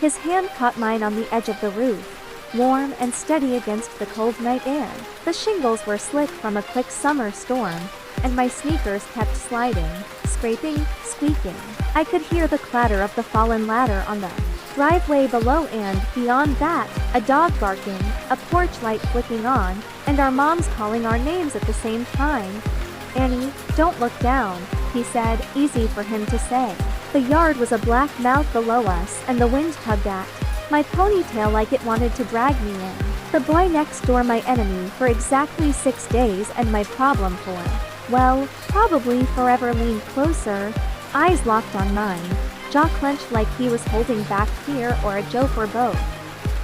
His hand caught mine on the edge of the roof, warm and steady against the cold night air. The shingles were slick from a quick summer storm, and my sneakers kept sliding, scraping, squeaking. I could hear the clatter of the fallen ladder on the driveway below, and beyond that, a dog barking, a porch light flicking on, and our moms calling our names at the same time. "Annie, don't look down," he said, easy for him to say. The yard was a black mouth below us, and the wind tugged at my ponytail like it wanted to drag me in. The boy next door, my enemy for exactly 6 days, and my problem for, well, probably forever, leaned closer, eyes locked on mine, jaw clenched like he was holding back fear or a joke or both.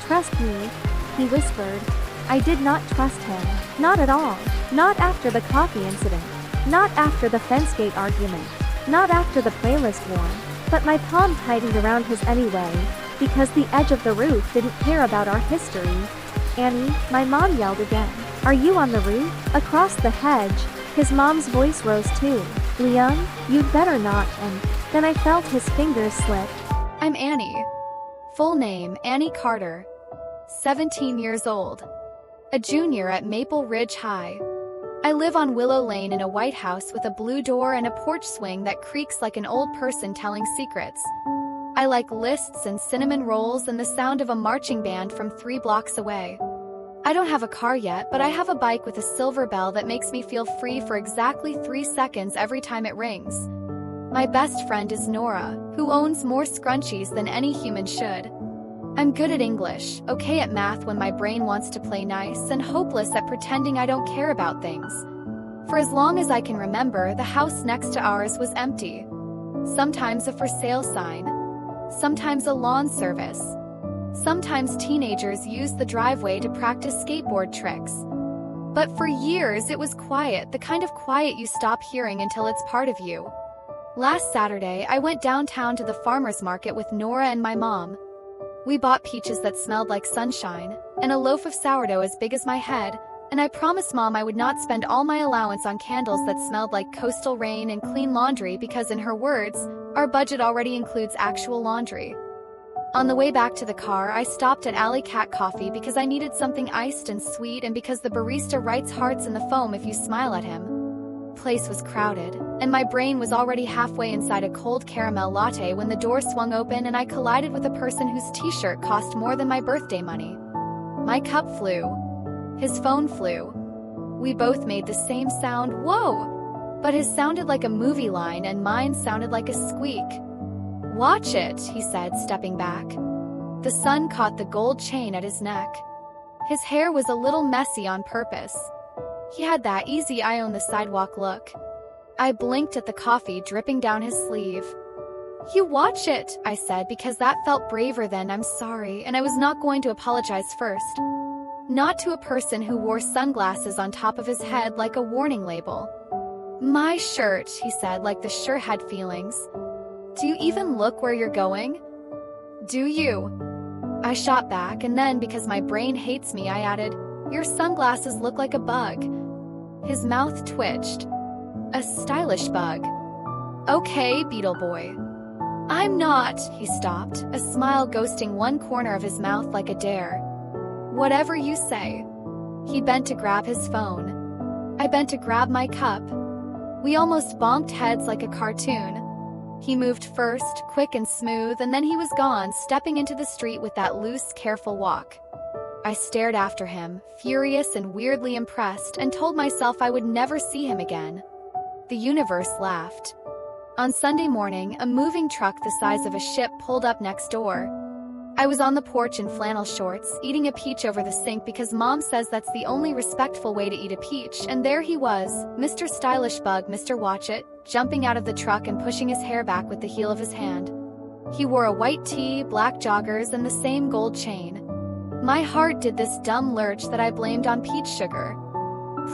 "Trust me," he whispered. I did not trust him. Not at all. Not after the coffee incident. Not after the fence gate argument. Not after the playlist war. But my palm tightened around his anyway, because the edge of the roof didn't care about our history. "Annie," my mom yelled again. "Are you on the roof?" Across the hedge, his mom's voice rose too. "Liam, you'd better not," and then I felt his fingers slip. "I'm Annie. Full name, Annie Carter. 17 years old. A junior at Maple Ridge High. I live on Willow Lane in a white house with a blue door and a porch swing that creaks like an old person telling secrets. I like lists and cinnamon rolls and the sound of a marching band from 3 blocks away. I don't have a car yet, but I have a bike with a silver bell that makes me feel free for exactly 3 seconds every time it rings. My best friend is Nora, who owns more scrunchies than any human should. I'm good at English, okay at math when my brain wants to play nice, and hopeless at pretending I don't care about things. For as long as I can remember, the house next to ours was empty. Sometimes a for sale sign. Sometimes a lawn service. Sometimes teenagers used the driveway to practice skateboard tricks. But for years it was quiet, the kind of quiet you stop hearing until it's part of you. Last Saturday, I went downtown to the farmer's market with Nora and my mom. We bought peaches that smelled like sunshine, and a loaf of sourdough as big as my head, and I promised Mom I would not spend all my allowance on candles that smelled like coastal rain and clean laundry because, in her words, our budget already includes actual laundry. On the way back to the car, I stopped at Alley Cat Coffee because I needed something iced and sweet, and because the barista writes hearts in the foam if you smile at him. Place was crowded, and my brain was already halfway inside a cold caramel latte when the door swung open and I collided with a person whose t-shirt cost more than my birthday money. My cup flew. His phone flew. We both made the same sound, "Whoa!" But his sounded like a movie line and mine sounded like a squeak. "Watch it," he said, stepping back. The sun caught the gold chain at his neck. His hair was a little messy on purpose. He had that easy eye on the sidewalk look. I blinked at the coffee dripping down his sleeve. "You watch it," I said, because that felt braver than "I'm sorry," and I was not going to apologize first. Not to a person who wore sunglasses on top of his head like a warning label. "My shirt," he said, like the shirt had feelings. "Do you even look where you're going? Do you?" I shot back, and then, because my brain hates me, I added, "Your sunglasses look like a bug." His mouth twitched. "A stylish bug." "Okay, Beetle Boy." "I'm not," he stopped, a smile ghosting one corner of his mouth like a dare. "Whatever you say." He bent to grab his phone. I bent to grab my cup. We almost bonked heads like a cartoon. He moved first, quick and smooth, and then he was gone, stepping into the street with that loose, careful walk. I stared after him, furious and weirdly impressed, and told myself I would never see him again. The universe laughed. On Sunday morning, a moving truck the size of a ship pulled up next door. I was on the porch in flannel shorts, eating a peach over the sink because Mom says that's the only respectful way to eat a peach, and there he was, Mr. Stylish Bug, Mr. Watchit, jumping out of the truck and pushing his hair back with the heel of his hand. He wore a white tee, black joggers, and the same gold chain. My heart did this dumb lurch that I blamed on peach sugar.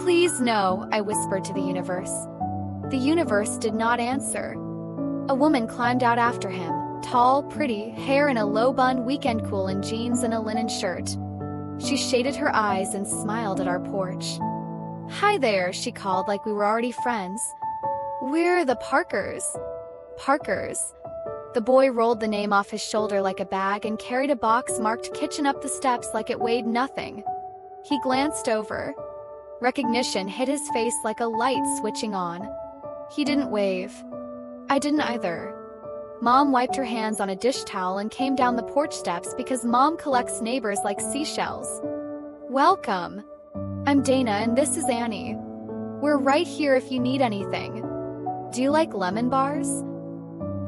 "Please no," I whispered to the universe. The universe did not answer. A woman climbed out after him, tall, pretty, hair in a low bun, weekend cool in jeans and a linen shirt. She shaded her eyes and smiled at our porch. "Hi there," she called like we were already friends. "We're the Parkers." Parkers. The boy rolled the name off his shoulder like a bag and carried a box marked kitchen up the steps like it weighed nothing. He glanced over. Recognition hit his face like a light switching on. He didn't wave. I didn't either. Mom wiped her hands on a dish towel and came down the porch steps because Mom collects neighbors like seashells. Welcome. I'm Dana and this is Annie. We're right here if you need anything. Do you like lemon bars?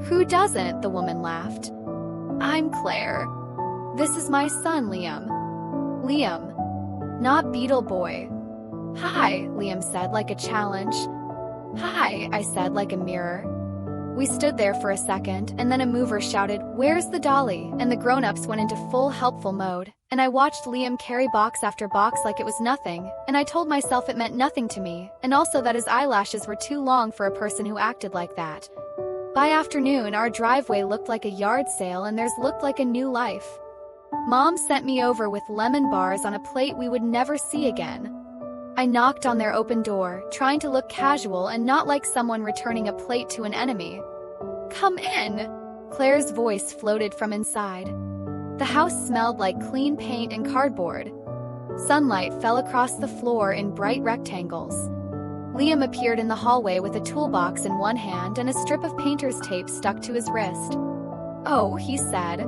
Who doesn't? The woman laughed. I'm Claire. This is my son, Liam. Liam. Not Beetle Boy. Hi, Liam said like a challenge. Hi, I said like a mirror. We stood there for a second, and then a mover shouted, "Where's the dolly?" And the grown-ups went into full helpful mode, and I watched Liam carry box after box like it was nothing, and I told myself it meant nothing to me, and also that his eyelashes were too long for a person who acted like that. By afternoon, our driveway looked like a yard sale and theirs looked like a new life. Mom sent me over with lemon bars on a plate we would never see again. I knocked on their open door, trying to look casual and not like someone returning a plate to an enemy. Come in! Claire's voice floated from inside. The house smelled like clean paint and cardboard. Sunlight fell across the floor in bright rectangles. Liam appeared in the hallway with a toolbox in one hand and a strip of painter's tape stuck to his wrist. Oh, he said.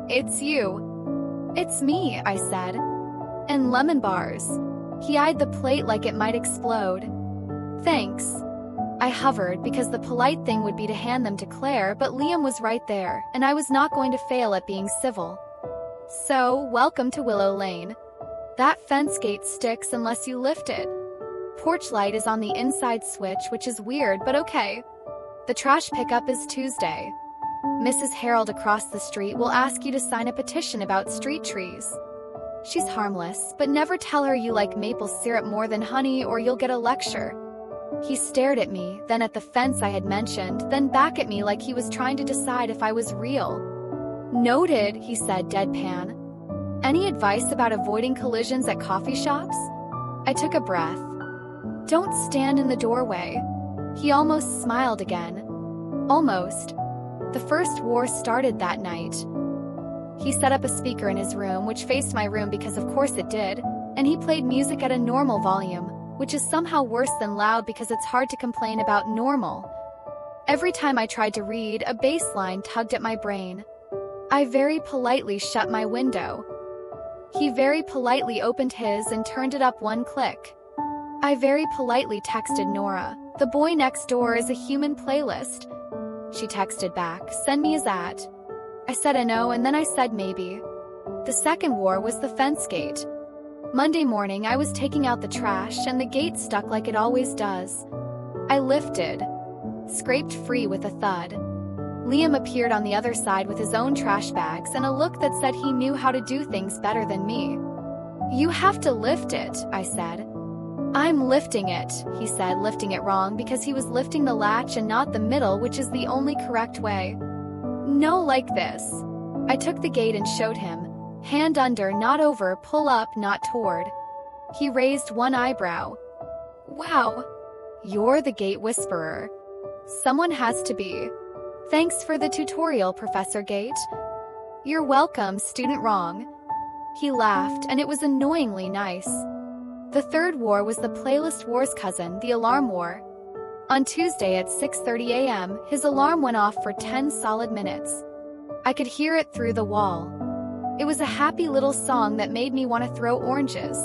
It's you. It's me, I said. And lemon bars. He eyed the plate like it might explode. Thanks. I hovered because the polite thing would be to hand them to Claire, but Liam was right there, and I was not going to fail at being civil. So, welcome to Willow Lane. That fence gate sticks unless you lift it. Porch light is on the inside switch, which is weird, but okay. The trash pickup is Tuesday. Mrs. Harold across the street will ask you to sign a petition about street trees. She's harmless, but never tell her you like maple syrup more than honey or you'll get a lecture. He stared at me, then at the fence I had mentioned, then back at me like he was trying to decide if I was real. Noted, he said deadpan. Any advice about avoiding collisions at coffee shops? I took a breath. Don't stand in the doorway. He almost smiled again. Almost. The first war started that night. He set up a speaker in his room, which faced my room because of course it did, and he played music at a normal volume, which is somehow worse than loud because it's hard to complain about normal. Every time I tried to read, a bass line tugged at my brain. I very politely shut my window. He very politely opened his and turned it up one click. I very politely texted Nora, "The boy next door is a human playlist." She texted back, "Send me his at." I said a no and then I said maybe. The second war was the fence gate. Monday morning I was taking out the trash and the gate stuck like it always does. I lifted. Scraped free with a thud. Liam appeared on the other side with his own trash bags and a look that said he knew how to do things better than me. You have to lift it, I said. I'm lifting it, he said, lifting it wrong because he was lifting the latch and not the middle, which is the only correct way. No, like this. I took the gate and showed him. Hand under, not over, pull up, not toward. He raised one eyebrow. Wow. You're the gate whisperer. Someone has to be. Thanks for the tutorial, Professor Gate. You're welcome, student wrong. He laughed, and it was annoyingly nice. The third war was the playlist war's cousin, the alarm war. On Tuesday at 6:30 a.m., his alarm went off for 10 solid minutes. I could hear it through the wall. It was a happy little song that made me want to throw oranges.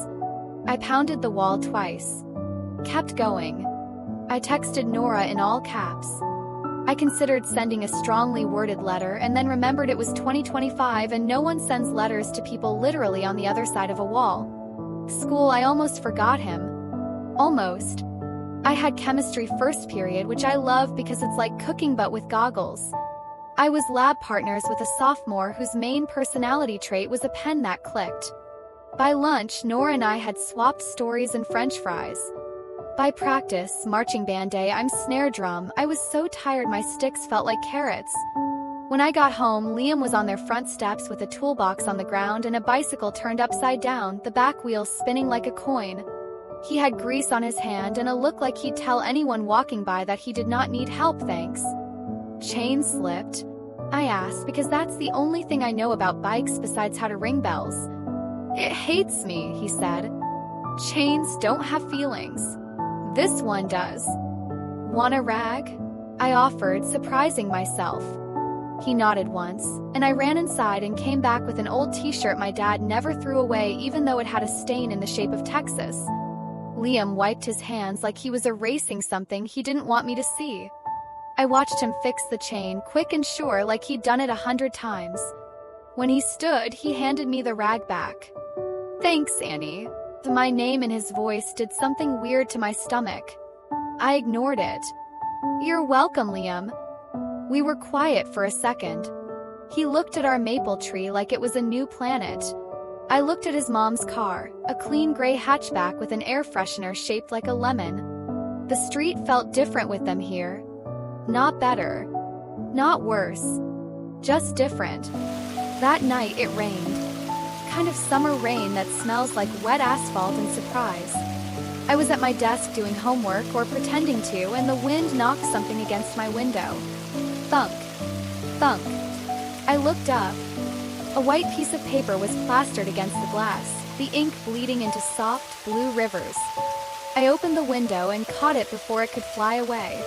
I pounded the wall twice. Kept going. I texted Nora in all caps. I considered sending a strongly worded letter and then remembered it was 2025 and no one sends letters to people literally on the other side of a wall. School, I almost forgot him. Almost. I had chemistry first period, which I love because it's like cooking but with goggles. I was lab partners with a sophomore whose main personality trait was a pen that clicked. By lunch, Nora and I had swapped stories and french fries. By practice, marching band day, I'm snare drum. I was so tired my sticks felt like carrots. When I got home, Liam was on their front steps with a toolbox on the ground and a bicycle turned upside down, the back wheel spinning like a coin. He had grease on his hand and a look like he'd tell anyone walking by that he did not need help, thanks. Chain slipped. I asked because that's the only thing I know about bikes besides how to ring bells. It hates me, he said. Chains don't have feelings. This one does. Want a rag? I offered, surprising myself. He nodded once, and I ran inside and came back with an old t-shirt my dad never threw away even though it had a stain in the shape of Texas. Liam wiped his hands like he was erasing something he didn't want me to see. I watched him fix the chain, quick and sure, like he'd done it 100 times. When he stood, he handed me the rag back. Thanks, Annie. My name in his voice did something weird to my stomach. I ignored it. You're welcome, Liam. We were quiet for a second. He looked at our maple tree like it was a new planet. I looked at his mom's car, a clean gray hatchback with an air freshener shaped like a lemon. The street felt different with them here. Not better. Not worse. Just different. That night it rained. Kind of summer rain that smells like wet asphalt and surprise. I was at my desk doing homework or pretending to, and the wind knocked something against my window. Thunk. Thunk. I looked up. A white piece of paper was plastered against the glass, the ink bleeding into soft, blue rivers. I opened the window and caught it before it could fly away.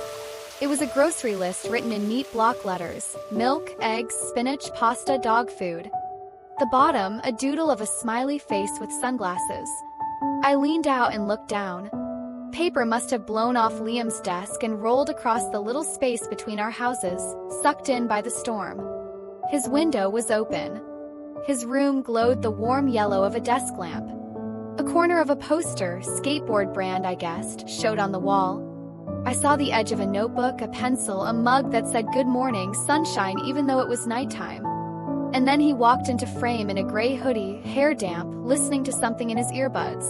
It was a grocery list written in neat block letters: milk, eggs, spinach, pasta, dog food. The bottom, a doodle of a smiley face with sunglasses. I leaned out and looked down. Paper must have blown off Liam's desk and rolled across the little space between our houses, sucked in by the storm. His window was open. His room glowed the warm yellow of a desk lamp. A corner of a poster, skateboard brand I guessed, showed on the wall. I saw the edge of a notebook, a pencil, a mug that said "Good morning, sunshine," even though it was nighttime. And then he walked into frame in a gray hoodie, hair damp, listening to something in his earbuds.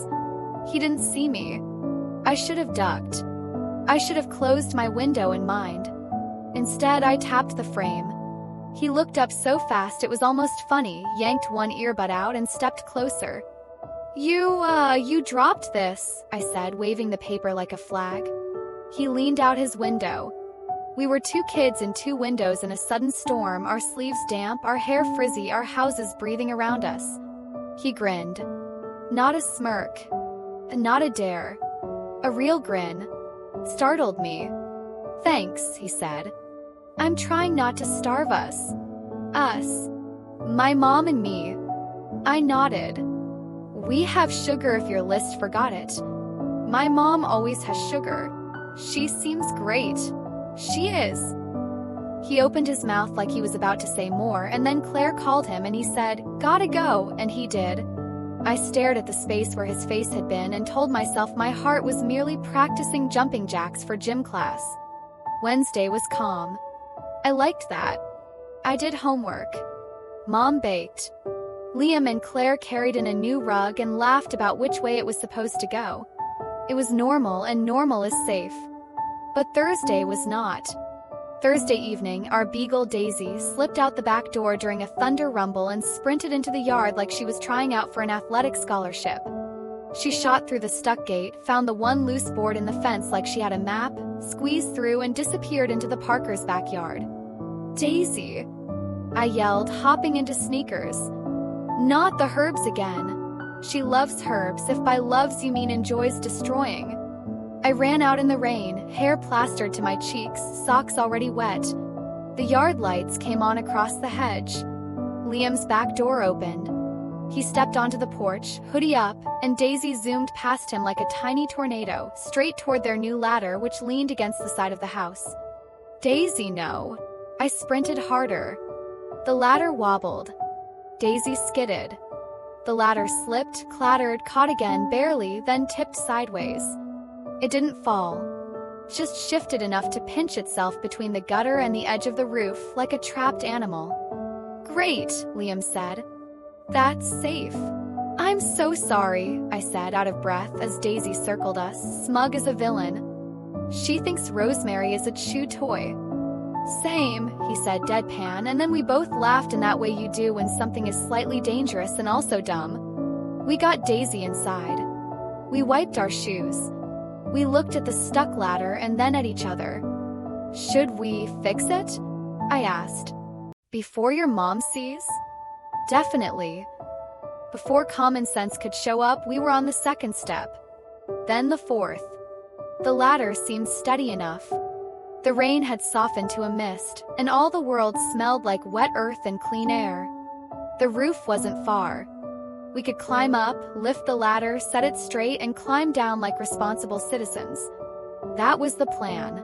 He didn't see me. I should have ducked. I should have closed my window and mind. Instead, I tapped the frame. He looked up so fast it was almost funny, yanked one earbud out and stepped closer. You dropped this," I said, waving the paper like a flag. He leaned out his window. We were two kids in two windows in a sudden storm, our sleeves damp, our hair frizzy, our houses breathing around us. He grinned. Not a smirk. Not a dare. A real grin. Startled me. "Thanks," he said. "I'm trying not to starve us." Us. My mom and me. I nodded. "We have sugar if your list forgot it. My mom always has sugar. She seems great." "She is." He opened his mouth like he was about to say more, and then Claire called him and he said, "Gotta go," and he did. I stared at the space where his face had been and told myself my heart was merely practicing jumping jacks for gym class. Wednesday was calm. I liked that. I did homework. Mom baked. Liam and Claire carried in a new rug and laughed about which way it was supposed to go. It was normal, and normal is safe. But Thursday was not. Thursday evening, our beagle Daisy slipped out the back door during a thunder rumble and sprinted into the yard like she was trying out for an athletic scholarship. She shot through the stuck gate, found the one loose board in the fence like she had a map, squeezed through and disappeared into the Parkers' backyard. "Daisy!" I yelled, hopping into sneakers. Not the herbs again. She loves herbs, if by loves you mean enjoys destroying. I ran out in the rain, hair plastered to my cheeks, socks already wet. The yard lights came on across the hedge. Liam's back door opened. He stepped onto the porch, hoodie up, and Daisy zoomed past him like a tiny tornado, straight toward their new ladder which leaned against the side of the house. "Daisy, no." I sprinted harder. The ladder wobbled. Daisy skidded. The ladder slipped, clattered, caught again barely, then tipped sideways. It didn't fall. Just shifted enough to pinch itself between the gutter and the edge of the roof, like a trapped animal. "Great," Liam said. "That's safe." "I'm so sorry," I said, out of breath as Daisy circled us, smug as a villain. "She thinks Rosemary is a chew toy." "Same," he said deadpan, and then we both laughed in that way you do when something is slightly dangerous and also dumb. We got Daisy inside. We wiped our shoes. We looked at the stuck ladder and then at each other. "Should we fix it?" I asked. Before your mom sees? Definitely. Before common sense could show up, we were on the second step. Then the fourth. The ladder seemed steady enough. The rain had softened to a mist, and all the world smelled like wet earth and clean air. The roof wasn't far. We could climb up, lift the ladder, set it straight, and climb down like responsible citizens. That was the plan.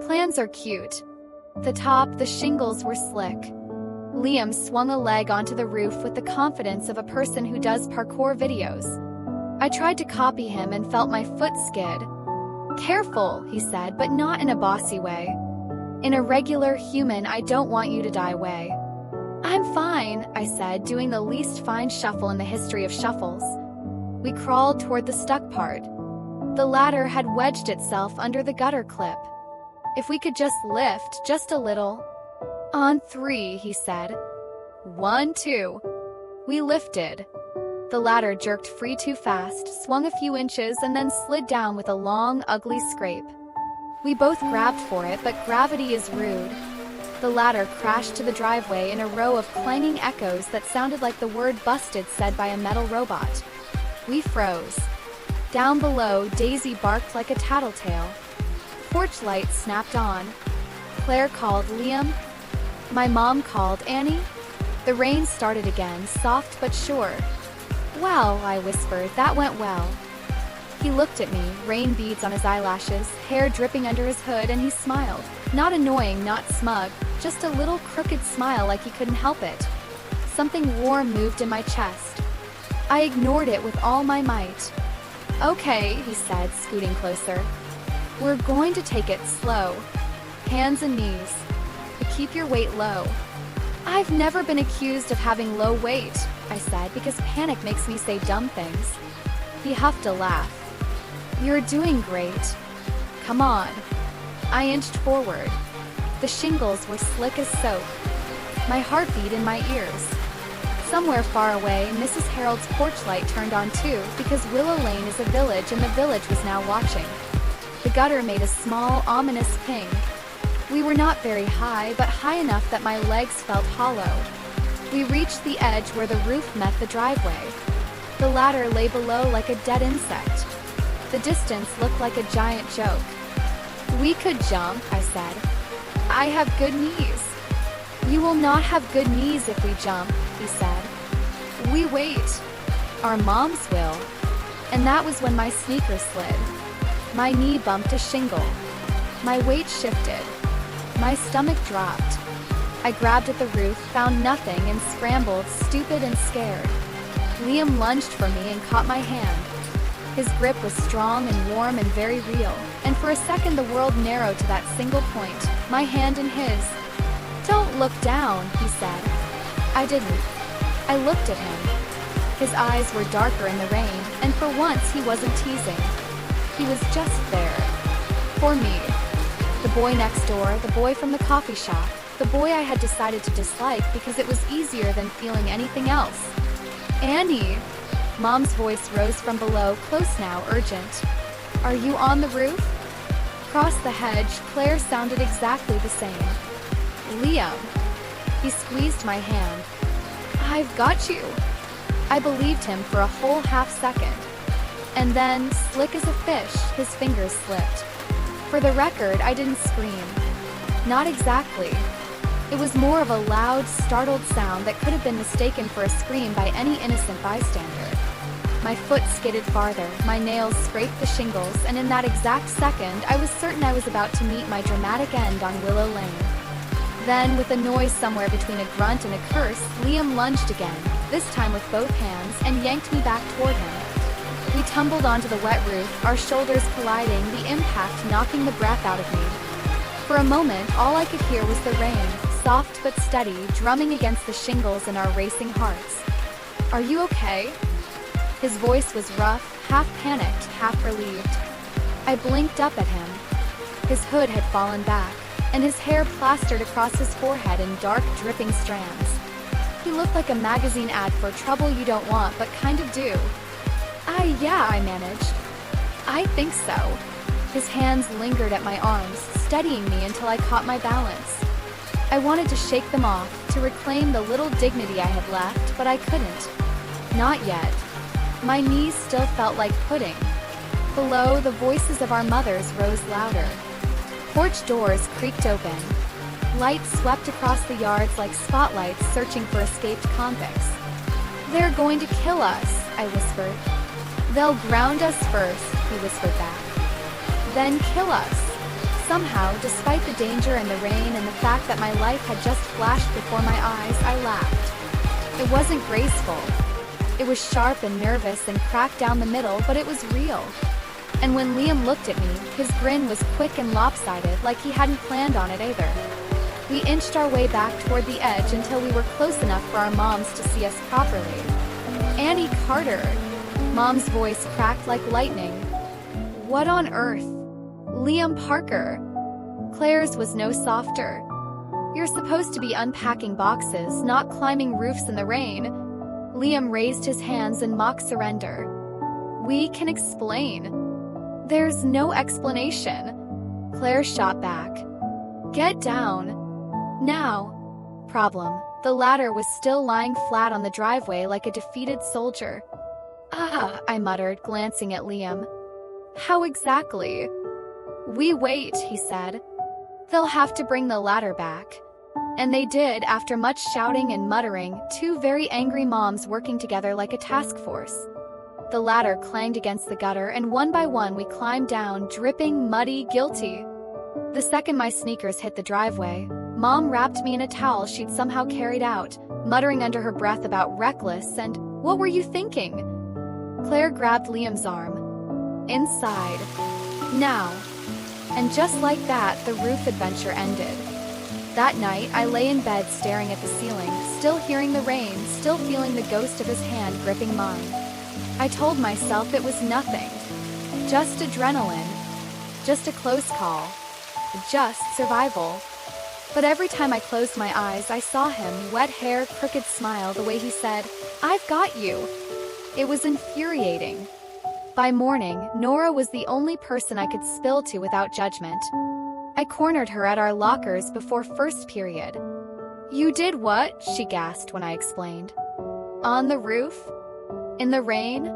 Plans are cute. The top, the shingles were slick. Liam swung a leg onto the roof with the confidence of a person who does parkour videos. I tried to copy him and felt my foot skid. "Careful," he said, but not in a bossy way. In a regular human, I don't want you to die way. "I'm fine," I said, doing the least fine shuffle in the history of shuffles. We crawled toward the stuck part. The ladder had wedged itself under the gutter clip. If we could just lift, just a little. "On 3, he said. 1, 2. We lifted. The ladder jerked free too fast, swung a few inches, and then slid down with a long, ugly scrape. We both grabbed for it, but gravity is rude. The ladder crashed to the driveway in a row of clanging echoes that sounded like the word busted said by a metal robot. We froze. Down below, Daisy barked like a tattletale. Porch light snapped on. Claire called Liam. My mom called Annie. The rain started again, soft but sure. "Well," I whispered, "that went well." He looked at me, rain beads on his eyelashes, hair dripping under his hood, and he smiled. Not annoying, not smug, just a little crooked smile like he couldn't help it. Something warm moved in my chest. I ignored it with all my might. "Okay," he said, scooting closer. "We're going to take it slow. Hands and knees. But keep your weight low." "I've never been accused of having low weight," I said, because panic makes me say dumb things. He huffed a laugh. "You're doing great. Come on." I inched forward. The shingles were slick as soap. My heart beat in my ears. Somewhere far away, Mrs. Harold's porch light turned on too, because Willow Lane is a village and the village was now watching. The gutter made a small, ominous ping. We were not very high, but high enough that my legs felt hollow. We reached the edge where the roof met the driveway. The ladder lay below like a dead insect. The distance looked like a giant joke. "We could jump," I said. "I have good knees." "You will not have good knees if we jump," he said. "We wait. Our moms will." And that was when my sneaker slid. My knee bumped a shingle. My weight shifted. My stomach dropped. I grabbed at the roof, found nothing, and scrambled, stupid and scared. Liam lunged for me and caught my hand. His grip was strong and warm and very real, and for a second the world narrowed to that single point, my hand in his. "Don't look down," he said. I didn't. I looked at him. His eyes were darker in the rain, and for once he wasn't teasing. He was just there. For me. The boy next door, the boy from the coffee shop, the boy I had decided to dislike because it was easier than feeling anything else. "Annie!" Mom's voice rose from below, close now, urgent. "Are you on the roof?" Across the hedge, Claire sounded exactly the same. "Liam." He squeezed my hand. "I've got you." I believed him for a whole half second. And then, slick as a fish, his fingers slipped. For the record, I didn't scream. Not exactly. It was more of a loud, startled sound that could have been mistaken for a scream by any innocent bystander. My foot skidded farther, my nails scraped the shingles, and in that exact second, I was certain I was about to meet my dramatic end on Willow Lane. Then, with a noise somewhere between a grunt and a curse, Liam lunged again, this time with both hands, and yanked me back toward him. We tumbled onto the wet roof, our shoulders colliding, the impact knocking the breath out of me. For a moment, all I could hear was the rain, soft but steady, drumming against the shingles in our racing hearts. "Are you okay?" His voice was rough, half panicked, half relieved. I blinked up at him. His hood had fallen back, and his hair plastered across his forehead in dark, dripping strands. He looked like a magazine ad for trouble you don't want but kind of do. Yeah, I managed. "I think so." His hands lingered at my arms, steadying me until I caught my balance. I wanted to shake them off, to reclaim the little dignity I had left, but I couldn't. Not yet. My knees still felt like pudding. Below, the voices of our mothers rose louder. Porch doors creaked open. Lights swept across the yards like spotlights searching for escaped convicts. "They're going to kill us," I whispered. "They'll ground us first," he whispered back. "Then kill us." Somehow, despite the danger and the rain and the fact that my life had just flashed before my eyes, I laughed. It wasn't graceful. It was sharp and nervous and cracked down the middle, but it was real. And when Liam looked at me, his grin was quick and lopsided, like he hadn't planned on it either. We inched our way back toward the edge until we were close enough for our moms to see us properly. "Annie Carter!" Mom's voice cracked like lightning. "What on earth?" "Liam Parker." Claire's was no softer. "You're supposed to be unpacking boxes, not climbing roofs in the rain." Liam raised his hands in mock surrender. "We can explain." "There's no explanation." Claire shot back. "Get down. Now." Problem. The ladder was still lying flat on the driveway like a defeated soldier. "Ah," I muttered, glancing at Liam. "How exactly?" "We wait," he said. "They'll have to bring the ladder back." And they did, after much shouting and muttering, two very angry moms working together like a task force. The ladder clanged against the gutter, and one by one we climbed down, dripping, muddy, guilty. The second my sneakers hit the driveway, Mom wrapped me in a towel she'd somehow carried out, muttering under her breath about reckless and, "What were you thinking?" Claire grabbed Liam's arm. "Inside. Now." And just like that, the roof adventure ended. That night, I lay in bed staring at the ceiling, still hearing the rain, still feeling the ghost of his hand gripping mine. I told myself it was nothing. Just adrenaline. Just a close call. Just survival. But every time I closed my eyes, I saw him, wet hair, crooked smile, the way he said, "I've got you." It was infuriating. By morning, Nora was the only person I could spill to without judgment. I cornered her at our lockers before first period. "You did what?" she gasped when I explained. "On the roof? In the rain?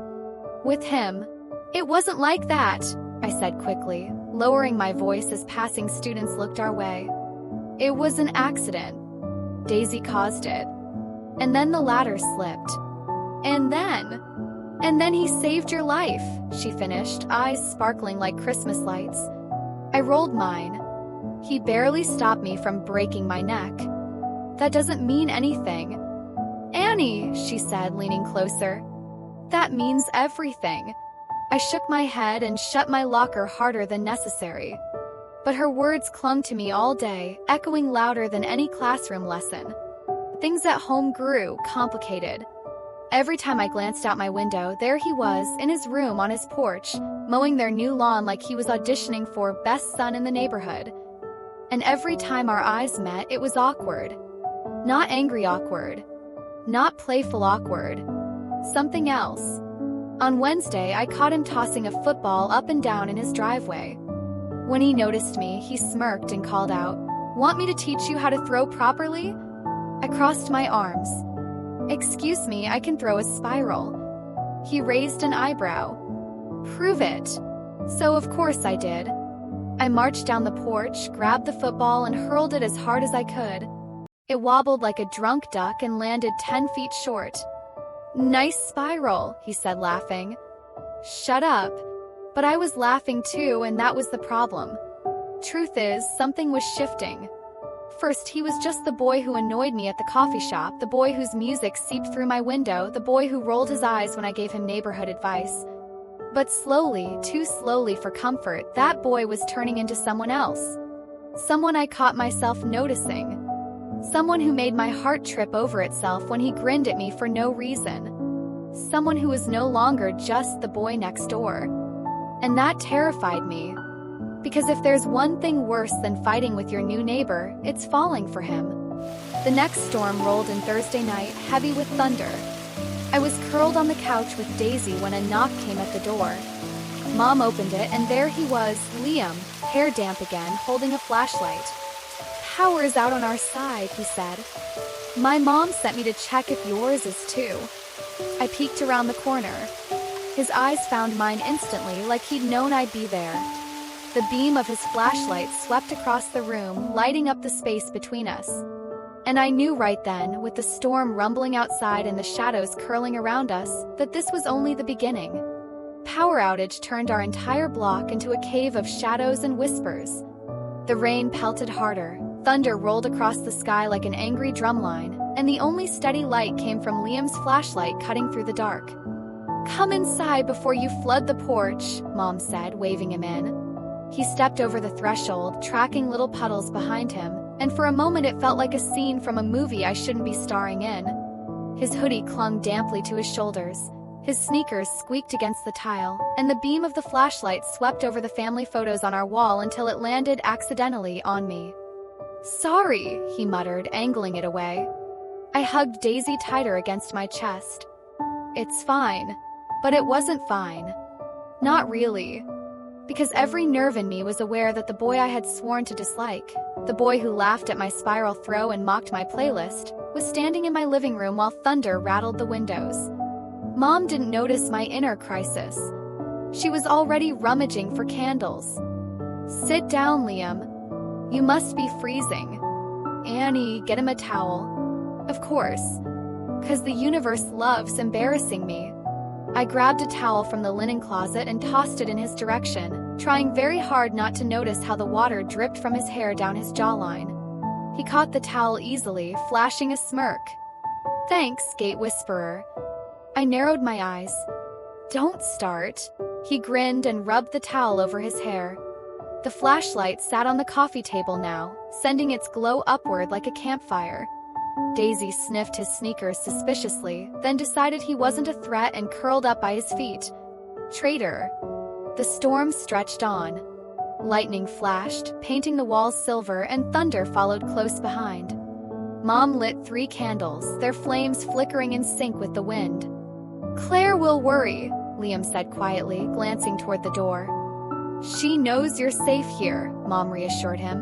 With him?" "It wasn't like that," I said quickly, lowering my voice as passing students looked our way. "It was an accident. Daisy caused it. And then the ladder slipped. And then he saved your life," she finished, eyes sparkling like Christmas lights. I rolled mine. "He barely stopped me from breaking my neck." "That doesn't mean anything." "Annie," she said, leaning closer. "That means everything." I shook my head and shut my locker harder than necessary. But her words clung to me all day, echoing louder than any classroom lesson. Things at home grew complicated. Every time I glanced out my window, there he was, in his room on his porch, mowing their new lawn like he was auditioning for best son in the neighborhood. And every time our eyes met, it was awkward. Not angry awkward. Not playful awkward. Something else. On Wednesday, I caught him tossing a football up and down in his driveway. When he noticed me, he smirked and called out, "Want me to teach you how to throw properly?" I crossed my arms. "Excuse me, I can throw a spiral." He raised an eyebrow. "Prove it." So of course I did. I marched down the porch, grabbed the football, and hurled it as hard as I could. It wobbled like a drunk duck and landed 10 feet short. "Nice spiral," he said, laughing. "Shut up." But I was laughing too, and that was the problem. Truth is, something was shifting. First, he was just the boy who annoyed me at the coffee shop, the boy whose music seeped through my window, the boy who rolled his eyes when I gave him neighborhood advice. But slowly, too slowly for comfort, that boy was turning into someone else. Someone I caught myself noticing. Someone who made my heart trip over itself when he grinned at me for no reason. Someone who was no longer just the boy next door. And that terrified me. Because if there's one thing worse than fighting with your new neighbor, it's falling for him. The next storm rolled in Thursday night, heavy with thunder. I was curled on the couch with Daisy when a knock came at the door. Mom opened it, and there he was, Liam, hair damp again, holding a flashlight. power is out on our side," he said. "My mom sent me to check if yours is too." I peeked around the corner. His eyes found mine instantly, like he'd known I'd be there. The beam of his flashlight swept across the room, lighting up the space between us. And I knew right then, with the storm rumbling outside and the shadows curling around us, that this was only the beginning. Power outage turned our entire block into a cave of shadows and whispers. The rain pelted harder, thunder rolled across the sky like an angry drumline, and the only steady light came from Liam's flashlight cutting through the dark. "Come inside before you flood the porch," Mom said, waving him in. He stepped over the threshold, tracking little puddles behind him, and for a moment it felt like a scene from a movie I shouldn't be starring in. His hoodie clung damply to his shoulders. His sneakers squeaked against the tile, and the beam of the flashlight swept over the family photos on our wall until it landed accidentally on me. "Sorry," he muttered, angling it away. I hugged Daisy tighter against my chest. "It's fine." But it wasn't fine. Not really. Because every nerve in me was aware that the boy I had sworn to dislike, the boy who laughed at my spiral throw and mocked my playlist, was standing in my living room while thunder rattled the windows. Mom didn't notice my inner crisis. She was already rummaging for candles. "Sit down, Liam. You must be freezing. Annie, get him a towel." Of course. 'Cause the universe loves embarrassing me. I grabbed a towel from the linen closet and tossed it in his direction, trying very hard not to notice how the water dripped from his hair down his jawline. He caught the towel easily, flashing a smirk. "Thanks, Gate Whisperer." I narrowed my eyes. "Don't start." He grinned and rubbed the towel over his hair. The flashlight sat on the coffee table now, sending its glow upward like a campfire. Daisy sniffed his sneakers suspiciously, then decided he wasn't a threat and curled up by his feet. Traitor. The storm stretched on. Lightning flashed, painting the walls silver, and thunder followed close behind. Mom lit 3 candles, their flames flickering in sync with the wind. "Claire will worry," Liam said quietly, glancing toward the door. "She knows you're safe here," Mom reassured him.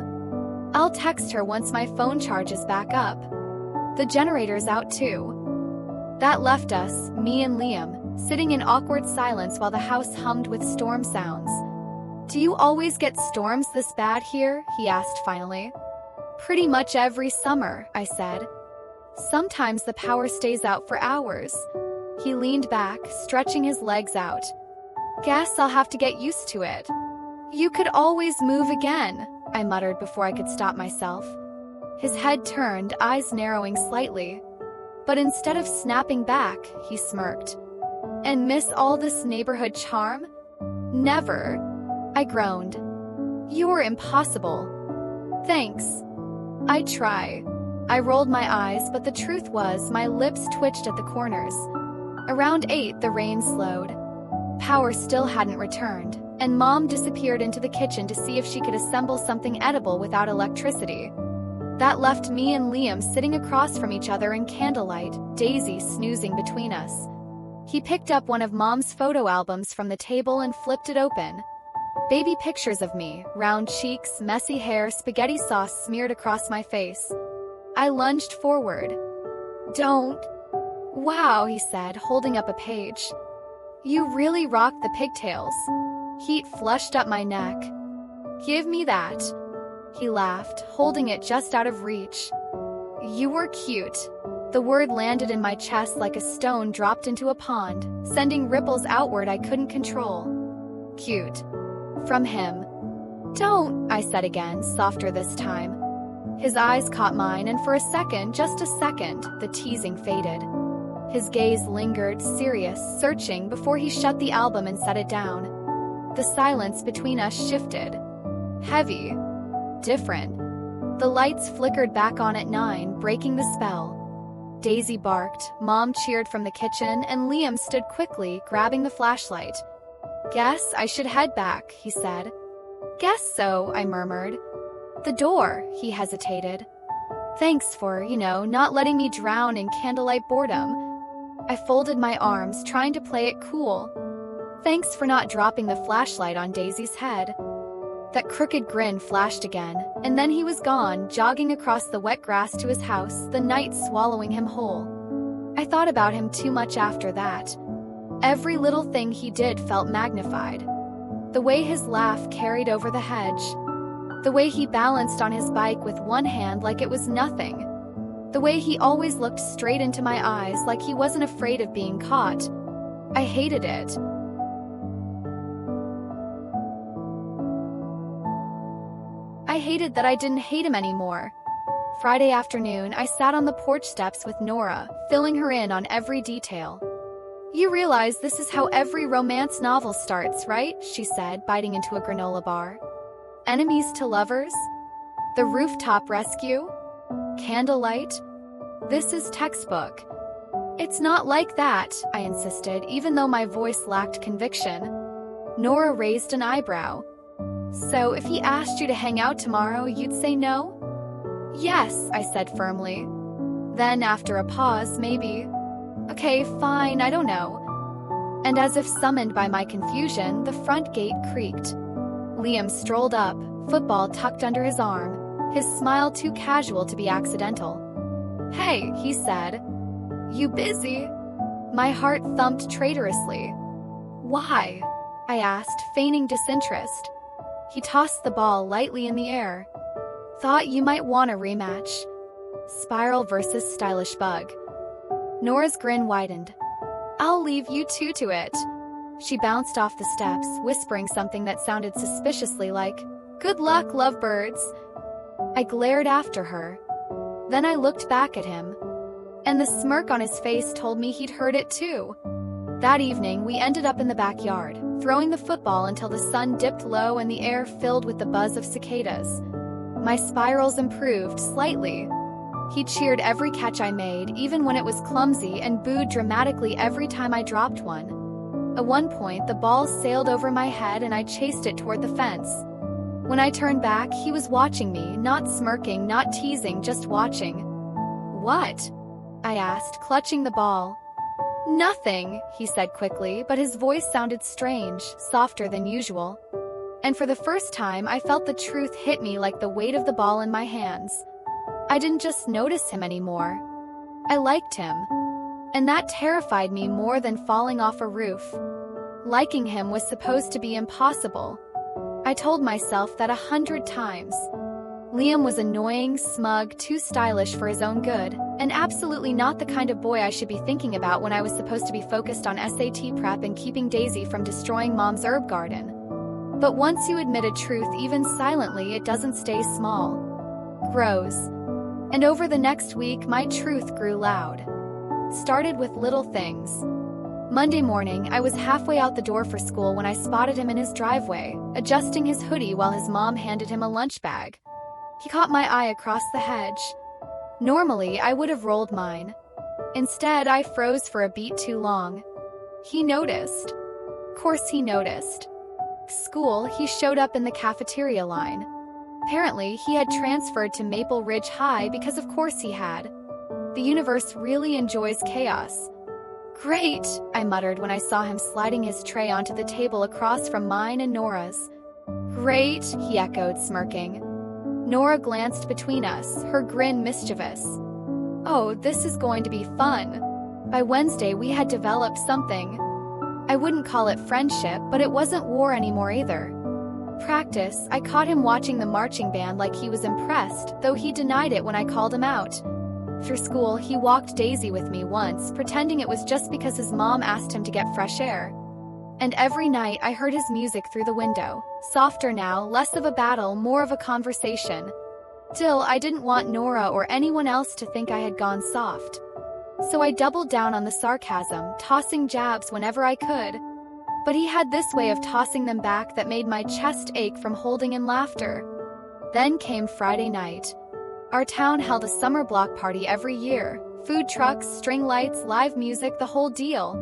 "I'll text her once my phone charges back up. The generator's out too." That left us, me and Liam, sitting in awkward silence while the house hummed with storm sounds. "Do you always get storms this bad here?" he asked finally. "Pretty much every summer," I said. "Sometimes the power stays out for hours." He leaned back, stretching his legs out. "Guess I'll have to get used to it." "You could always move again," I muttered before I could stop myself. His head turned, eyes narrowing slightly. But instead of snapping back, he smirked. "And miss all this neighborhood charm?" "Never." I groaned. "You're impossible." "Thanks. I try." I rolled my eyes, but the truth was my lips twitched at the corners. Around 8, the rain slowed. Power still hadn't returned, and Mom disappeared into the kitchen to see if she could assemble something edible without electricity. That left me and Liam sitting across from each other in candlelight, Daisy snoozing between us. He picked up one of Mom's photo albums from the table and flipped it open. Baby pictures of me, round cheeks, messy hair, spaghetti sauce smeared across my face. I lunged forward. "Don't." "Wow," he said, holding up a page. "You really rock the pigtails." Heat flushed up my neck. "Give me that." He laughed, holding it just out of reach. "You were cute." The word landed in my chest like a stone dropped into a pond, sending ripples outward I couldn't control. "Cute." From him. "Don't," I said again, softer this time. His eyes caught mine, and for a second, just a second, the teasing faded. His gaze lingered, serious, searching, before he shut the album and set it down. The silence between us shifted. Heavy. Different. The lights flickered back on at 9, breaking the spell. Daisy barked, Mom cheered from the kitchen, and Liam stood quickly, grabbing the flashlight. "Guess I should head back," he said. "Guess so," I murmured. "The door," he hesitated. "Thanks for, not letting me drown in candlelight boredom." I folded my arms, trying to play it cool. "Thanks for not dropping the flashlight on Daisy's head." That crooked grin flashed again, and then he was gone, jogging across the wet grass to his house, the night swallowing him whole. I thought about him too much after that. Every little thing he did felt magnified. The way his laugh carried over the hedge. The way he balanced on his bike with one hand like it was nothing. The way he always looked straight into my eyes like he wasn't afraid of being caught. I hated it. I hated that I didn't hate him anymore. Friday afternoon, I sat on the porch steps with Nora, filling her in on every detail. "You realize this is how every romance novel starts, right?" she said, biting into a granola bar. "Enemies to lovers? The rooftop rescue? Candlelight? This is textbook." "It's not like that," I insisted, even though my voice lacked conviction. Nora raised an eyebrow. "So if he asked you to hang out tomorrow, you'd say no?" "Yes," I said firmly. Then, after a pause, maybe. "Okay, fine, I don't know." And as if summoned by my confusion, the front gate creaked. Liam strolled up, football tucked under his arm, his smile too casual to be accidental. "Hey," he said. "You busy?" My heart thumped traitorously. "Why?" I asked, feigning disinterest. He tossed the ball lightly in the air. "Thought you might want a rematch. Spiral versus stylish bug." Nora's grin widened. "I'll leave you two to it." She bounced off the steps, whispering something that sounded suspiciously like, "Good luck, lovebirds." I glared after her. Then I looked back at him. And the smirk on his face told me he'd heard it too. That evening, we ended up in the backyard, throwing the football until the sun dipped low and the air filled with the buzz of cicadas. My spirals improved slightly. He cheered every catch I made, even when it was clumsy, and booed dramatically every time I dropped one. At one point, the ball sailed over my head and I chased it toward the fence. When I turned back, he was watching me, not smirking, not teasing, just watching. "What?" I asked, clutching the ball. "Nothing," he said quickly, but his voice sounded strange, softer than usual. And for the first time, I felt the truth hit me like the weight of the ball in my hands. I didn't just notice him anymore. I liked him. And that terrified me more than falling off a roof. Liking him was supposed to be impossible. I told myself that 100 times. Liam was annoying, smug, too stylish for his own good, and absolutely not the kind of boy I should be thinking about when I was supposed to be focused on SAT prep and keeping Daisy from destroying Mom's herb garden. But once you admit a truth, even silently, it doesn't stay small. Grows. And over the next week, my truth grew loud. Started with little things. Monday morning, I was halfway out the door for school when I spotted him in his driveway, adjusting his hoodie while his mom handed him a lunch bag. He caught my eye across the hedge. Normally, I would have rolled mine. Instead, I froze for a beat too long. He noticed. Of course he noticed. School, he showed up in the cafeteria line. Apparently, he had transferred to Maple Ridge High because of course he had. The universe really enjoys chaos. "Great," I muttered when I saw him sliding his tray onto the table across from mine and Nora's. "Great," he echoed, smirking. Nora glanced between us, her grin mischievous. "Oh, this is going to be fun." By Wednesday, we had developed something. I wouldn't call it friendship, but it wasn't war anymore either. Practice, I caught him watching the marching band like he was impressed, though he denied it when I called him out. Through school, he walked Daisy with me once, pretending it was just because his mom asked him to get fresh air. And every night I heard his music through the window, softer now, less of a battle, more of a conversation. Still, I didn't want Nora or anyone else to think I had gone soft. So I doubled down on the sarcasm, tossing jabs whenever I could. But he had this way of tossing them back that made my chest ache from holding in laughter. Then came Friday night. Our town held a summer block party every year. Food trucks, string lights, live music, the whole deal.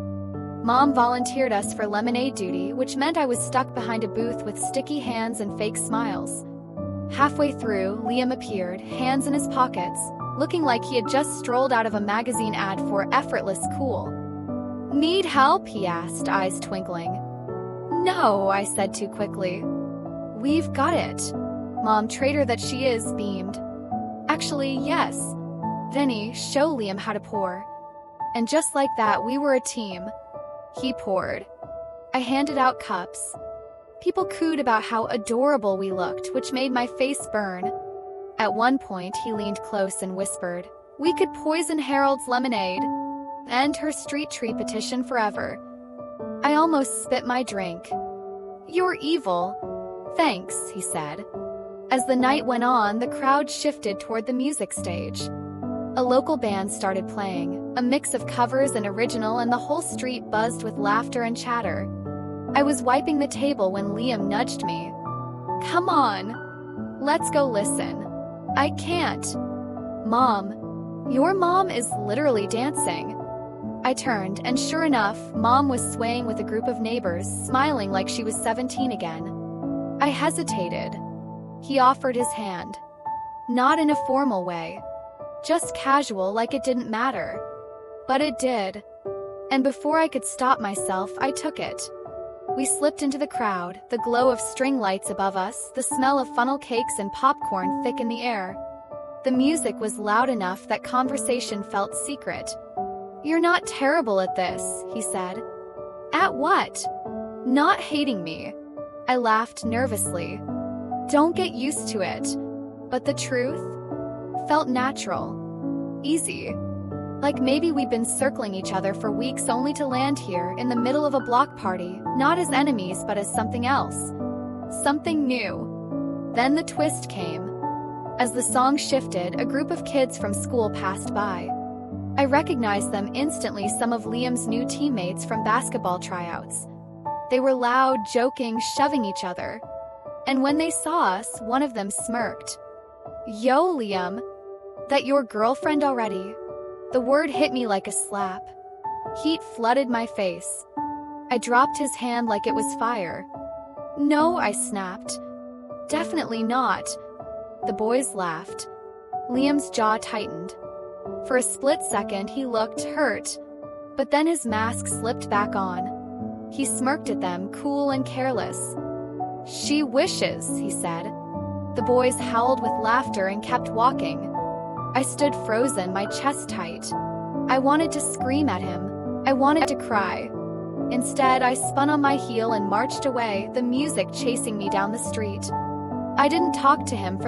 Mom volunteered us for lemonade duty, which meant I was stuck behind a booth with sticky hands and fake smiles. Halfway through, Liam appeared, hands in his pockets, looking like he had just strolled out of a magazine ad for effortless cool. "Need help?" he asked, eyes twinkling. "No," I said too quickly. "We've got it." Mom, traitor that she is, beamed. "Actually, yes. Vinny, show Liam how to pour." And just like that, we were a team. He poured. I handed out cups. People cooed about how adorable we looked, which made my face burn. At one point, he leaned close and whispered, "We could poison Harold's lemonade. End her street tree petition forever." I almost spit my drink. "You're evil." "Thanks," he said. As the night went on, the crowd shifted toward the music stage. A local band started playing, a mix of covers and original, and the whole street buzzed with laughter and chatter. I was wiping the table when Liam nudged me. "Come on, let's go listen." "I can't." "Mom, your mom is literally dancing." I turned, and sure enough, Mom was swaying with a group of neighbors, smiling like she was 17 again. I hesitated. He offered his hand. Not in a formal way. Just casual, like it didn't matter. But it did. And before I could stop myself, I took it. We slipped into the crowd, the glow of string lights above us, the smell of funnel cakes and popcorn thick in the air. The music was loud enough that conversation felt secret. "You're not terrible at this," he said. "At what?" "Not hating me." I laughed nervously. "Don't get used to it." But the truth felt natural. Easy. Like maybe we'd been circling each other for weeks only to land here in the middle of a block party, not as enemies but as something else. Something new. Then the twist came. As the song shifted, a group of kids from school passed by. I recognized them instantly, some of Liam's new teammates from basketball tryouts. They were loud, joking, shoving each other. And when they saw us, one of them smirked. "Yo, Liam, that your girlfriend already?" The word hit me like a slap. Heat flooded my face. I dropped his hand like it was fire. "No," I snapped. "Definitely not." The boys laughed. Liam's jaw tightened. For a split second, he looked hurt, but then his mask slipped back on. He smirked at them, cool and careless. "She wishes," he said. The boys howled with laughter and kept walking. I stood frozen, my chest tight. I wanted to scream at him. I wanted to cry. Instead, I spun on my heel and marched away, the music chasing me down the street. I didn't talk to him for